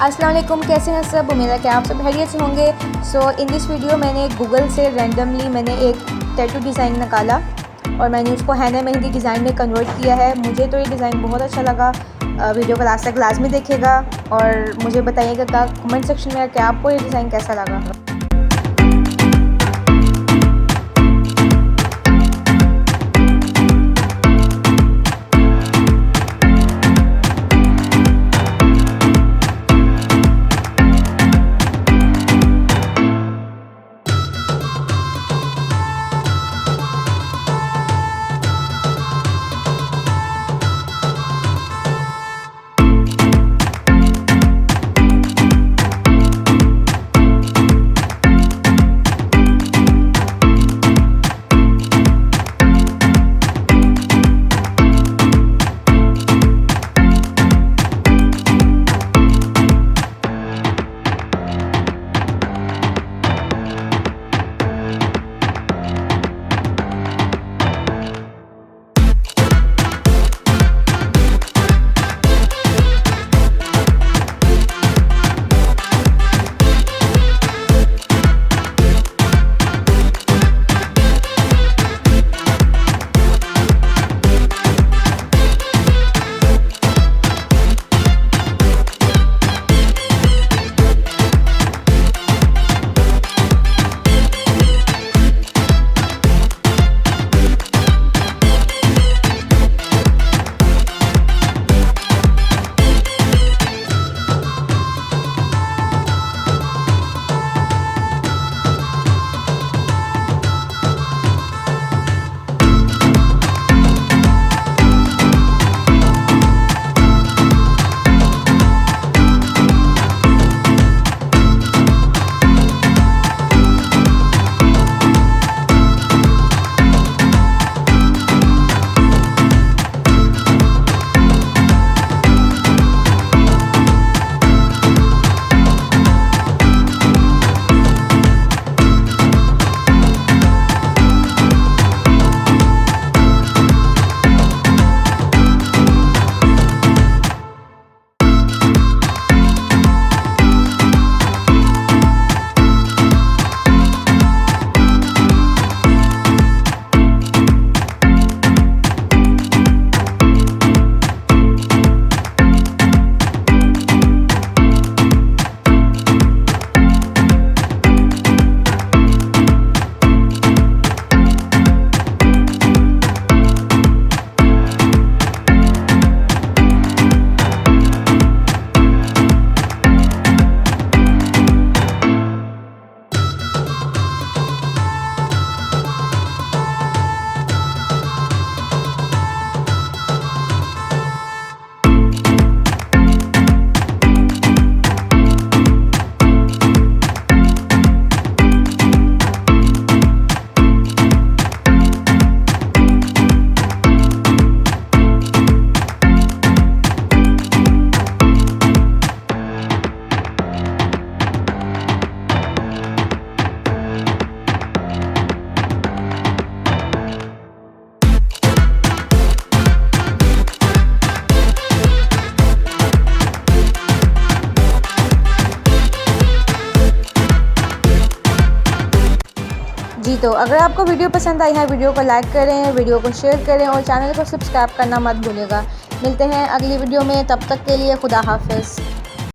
अस्सलाम वालेकुम, कैसे हैं सब। उम्मीद है कि आप सब खैरियत से होंगे। सो इन दिस वीडियो मैंने गूगल से रैंडमली एक टैटू डिज़ाइन निकाला और मैंने उसको हैना मेहंदी डिज़ाइन में कन्वर्ट किया है। मुझे तो ये डिज़ाइन बहुत अच्छा लगा। वीडियो को लास्ट तक लाजमी देखिएगा और मुझे बताइएगा कमेंट सेक्शन में कि आपको ये डिज़ाइन कैसा लगा। जी तो अगर आपको वीडियो पसंद आई है, वीडियो को लाइक करें, वीडियो को शेयर करें और चैनल को सब्सक्राइब करना मत भूलिएगा। मिलते हैं अगली वीडियो में, तब तक के लिए खुदा हाफिज़।